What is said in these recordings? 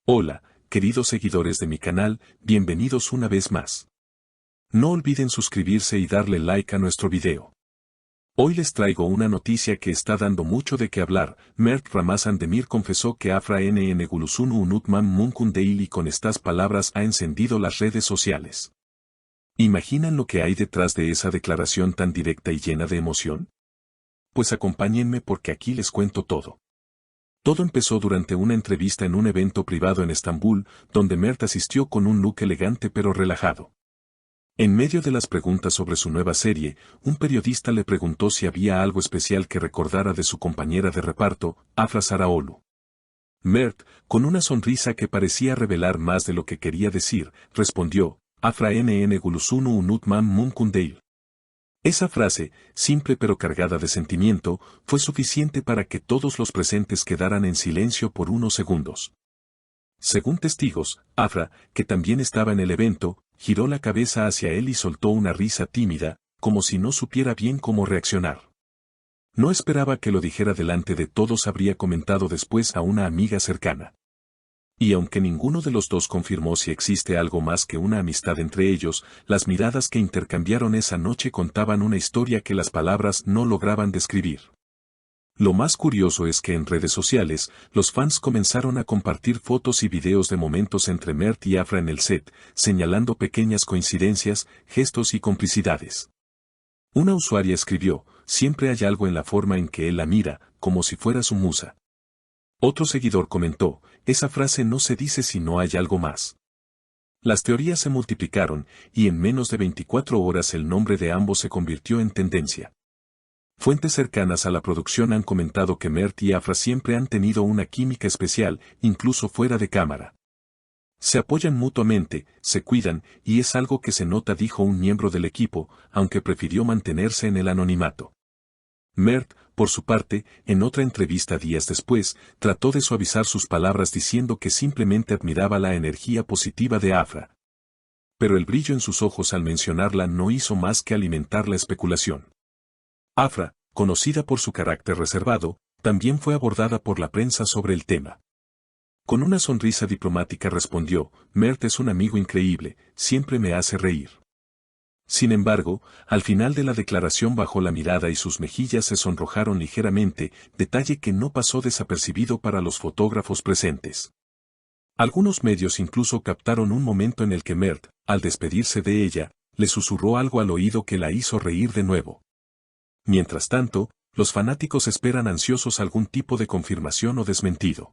Hola, queridos seguidores de mi canal, bienvenidos una vez más. No olviden suscribirse y darle like a nuestro video. Hoy les traigo una noticia que está dando mucho de qué hablar. Mert Ramazan Demir confesó que Afra NN Gulusunu Unutmam Munkundeil y con estas palabras ha encendido las redes sociales. ¿Imaginan lo que hay detrás de esa declaración tan directa y llena de emoción? Pues acompáñenme porque aquí les cuento todo. Todo empezó durante una entrevista en un evento privado en Estambul, donde Mert asistió con un look elegante pero relajado. En medio de las preguntas sobre su nueva serie, un periodista le preguntó si había algo especial que recordara de su compañera de reparto, Afra Saraoglu. Mert, con una sonrisa que parecía revelar más de lo que quería decir, respondió, Afra NN Gulusunu Unutmam Munkundeil. Esa frase, simple pero cargada de sentimiento, fue suficiente para que todos los presentes quedaran en silencio por unos segundos. Según testigos, Afra, que también estaba en el evento, giró la cabeza hacia él y soltó una risa tímida, como si no supiera bien cómo reaccionar. No esperaba que lo dijera delante de todos, habría comentado después a una amiga cercana. Y aunque ninguno de los dos confirmó si existe algo más que una amistad entre ellos, las miradas que intercambiaron esa noche contaban una historia que las palabras no lograban describir. Lo más curioso es que en redes sociales, los fans comenzaron a compartir fotos y videos de momentos entre Mert y Afra en el set, señalando pequeñas coincidencias, gestos y complicidades. Una usuaria escribió, siempre hay algo en la forma en que él la mira, como si fuera su musa. Otro seguidor comentó, esa frase no se dice si no hay algo más. Las teorías se multiplicaron, y en menos de 24 horas el nombre de ambos se convirtió en tendencia. Fuentes cercanas a la producción han comentado que Mert y Afra siempre han tenido una química especial, incluso fuera de cámara. Se apoyan mutuamente, se cuidan, y es algo que se nota, dijo un miembro del equipo, aunque prefirió mantenerse en el anonimato. Mert, por su parte, en otra entrevista días después, trató de suavizar sus palabras diciendo que simplemente admiraba la energía positiva de Afra. Pero el brillo en sus ojos al mencionarla no hizo más que alimentar la especulación. Afra, conocida por su carácter reservado, también fue abordada por la prensa sobre el tema. Con una sonrisa diplomática respondió, Mert es un amigo increíble, siempre me hace reír. Sin embargo, al final de la declaración bajó la mirada y sus mejillas se sonrojaron ligeramente, detalle que no pasó desapercibido para los fotógrafos presentes. Algunos medios incluso captaron un momento en el que Mert, al despedirse de ella, le susurró algo al oído que la hizo reír de nuevo. Mientras tanto, los fanáticos esperan ansiosos algún tipo de confirmación o desmentido.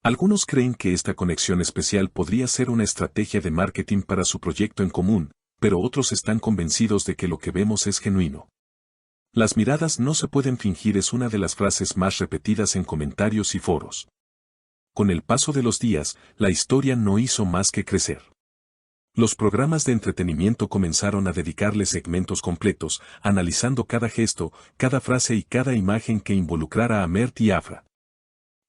Algunos creen que esta conexión especial podría ser una estrategia de marketing para su proyecto en común, pero otros están convencidos de que lo que vemos es genuino. Las miradas no se pueden fingir es una de las frases más repetidas en comentarios y foros. Con el paso de los días, la historia no hizo más que crecer. Los programas de entretenimiento comenzaron a dedicarle segmentos completos, analizando cada gesto, cada frase y cada imagen que involucrara a Mert y Afra.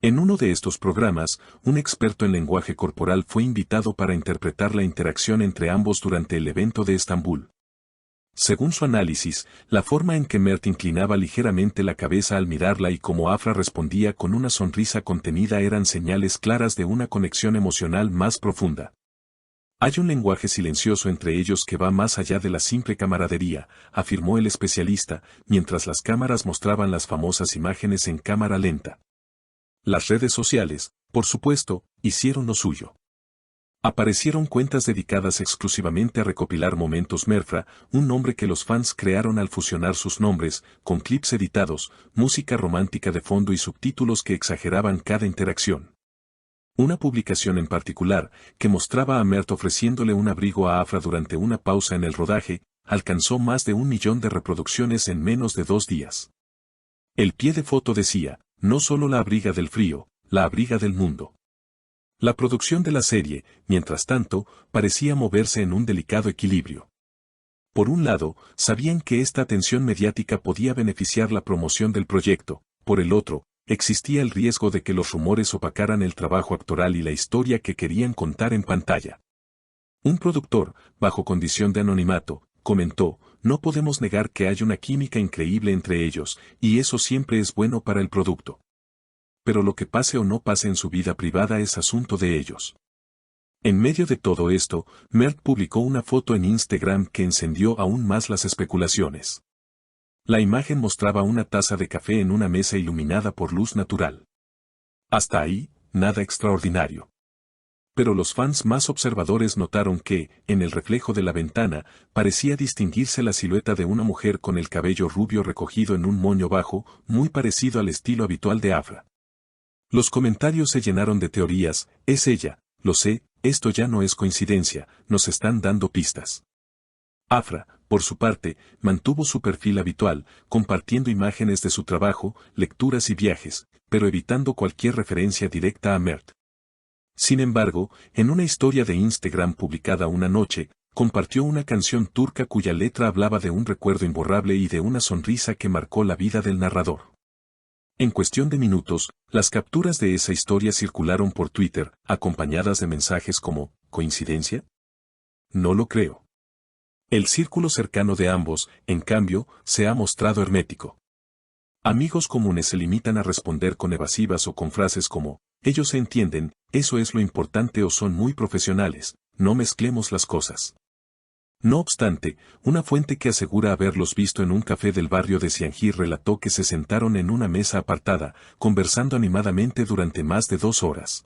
En uno de estos programas, un experto en lenguaje corporal fue invitado para interpretar la interacción entre ambos durante el evento de Estambul. Según su análisis, la forma en que Mert inclinaba ligeramente la cabeza al mirarla y cómo Afra respondía con una sonrisa contenida eran señales claras de una conexión emocional más profunda. Hay un lenguaje silencioso entre ellos que va más allá de la simple camaradería, afirmó el especialista, mientras las cámaras mostraban las famosas imágenes en cámara lenta. Las redes sociales, por supuesto, hicieron lo suyo. Aparecieron cuentas dedicadas exclusivamente a recopilar momentos Merfra, un nombre que los fans crearon al fusionar sus nombres, con clips editados, música romántica de fondo y subtítulos que exageraban cada interacción. Una publicación en particular, que mostraba a Mert ofreciéndole un abrigo a Afra durante una pausa en el rodaje, alcanzó más de 1 millón de reproducciones en menos de 2 días. El pie de foto decía, no solo la abriga del frío, la abriga del mundo. La producción de la serie, mientras tanto, parecía moverse en un delicado equilibrio. Por un lado, sabían que esta atención mediática podía beneficiar la promoción del proyecto, por el otro, existía el riesgo de que los rumores opacaran el trabajo actoral y la historia que querían contar en pantalla. Un productor, bajo condición de anonimato, comentó, no podemos negar que hay una química increíble entre ellos, y eso siempre es bueno para el producto. pero lo que pase o no pase en su vida privada es asunto de ellos. En medio de todo esto, Mert publicó una foto en Instagram que encendió aún más las especulaciones. La imagen mostraba una taza de café en una mesa iluminada por luz natural. Hasta ahí, nada extraordinario. Pero los fans más observadores notaron que, en el reflejo de la ventana, parecía distinguirse la silueta de una mujer con el cabello rubio recogido en un moño bajo, muy parecido al estilo habitual de Afra. Los comentarios se llenaron de teorías: es ella, lo sé, esto ya no es coincidencia, nos están dando pistas. Afra, por su parte, mantuvo su perfil habitual, compartiendo imágenes de su trabajo, lecturas y viajes, pero evitando cualquier referencia directa a Mert. Sin embargo, en una historia de Instagram publicada una noche, compartió una canción turca cuya letra hablaba de un recuerdo imborrable y de una sonrisa que marcó la vida del narrador. En cuestión de minutos, las capturas de esa historia circularon por Twitter, acompañadas de mensajes como: ¿coincidencia? No lo creo. El círculo cercano de ambos, en cambio, se ha mostrado hermético. Amigos comunes se limitan a responder con evasivas o con frases como: ellos se entienden, eso es lo importante, o son muy profesionales, no mezclemos las cosas. No obstante, una fuente que asegura haberlos visto en un café del barrio de Siangir relató que se sentaron en una mesa apartada, conversando animadamente durante más de 2 horas.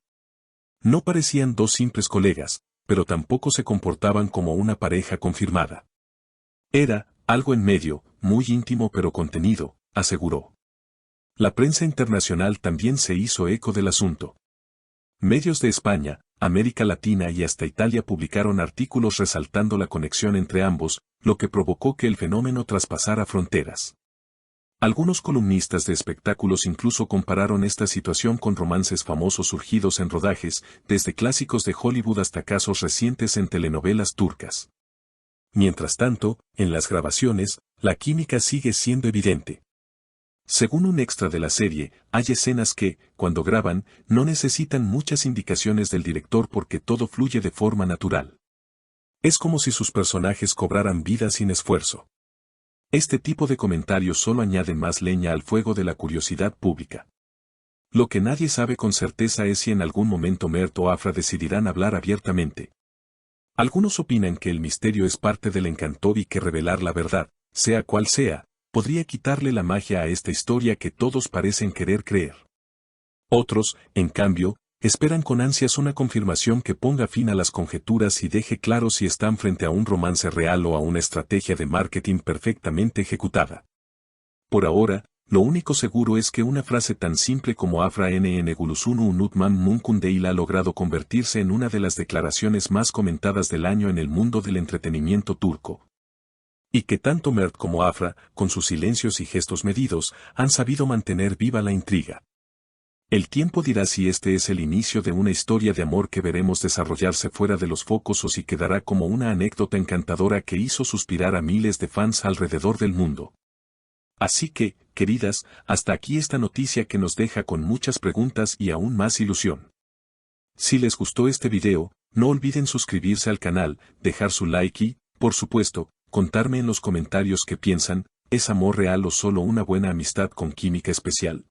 No parecían dos simples colegas, pero tampoco se comportaban como una pareja confirmada. Era algo en medio, muy íntimo pero contenido, aseguró. La prensa internacional también se hizo eco del asunto. Medios de España, América Latina y hasta Italia publicaron artículos resaltando la conexión entre ambos, lo que provocó que el fenómeno traspasara fronteras. Algunos columnistas de espectáculos incluso compararon esta situación con romances famosos surgidos en rodajes, desde clásicos de Hollywood hasta casos recientes en telenovelas turcas. Mientras tanto, en las grabaciones, la química sigue siendo evidente. Según un extra de la serie, hay escenas que, cuando graban, no necesitan muchas indicaciones del director porque todo fluye de forma natural. Es como si sus personajes cobraran vida sin esfuerzo. Este tipo de comentarios solo añaden más leña al fuego de la curiosidad pública. Lo que nadie sabe con certeza es si en algún momento Mert o Afra decidirán hablar abiertamente. Algunos opinan que el misterio es parte del encanto y que revelar la verdad, sea cual sea, podría quitarle la magia a esta historia que todos parecen querer creer. Otros, en cambio, esperan con ansias una confirmación que ponga fin a las conjeturas y deje claro si están frente a un romance real o a una estrategia de marketing perfectamente ejecutada. Por ahora, lo único seguro es que una frase tan simple como Afra nn Gulusunu unutman Munkundeil ha logrado convertirse en una de las declaraciones más comentadas del año en el mundo del entretenimiento turco. Y que tanto Mert como Afra, con sus silencios y gestos medidos, han sabido mantener viva la intriga. El tiempo dirá si este es el inicio de una historia de amor que veremos desarrollarse fuera de los focos o si quedará como una anécdota encantadora que hizo suspirar a miles de fans alrededor del mundo. Así que, queridas, hasta aquí esta noticia que nos deja con muchas preguntas y aún más ilusión. Si les gustó este video, no olviden suscribirse al canal, dejar su like y, por supuesto, contarme en los comentarios qué piensan: ¿es amor real o solo una buena amistad con química especial?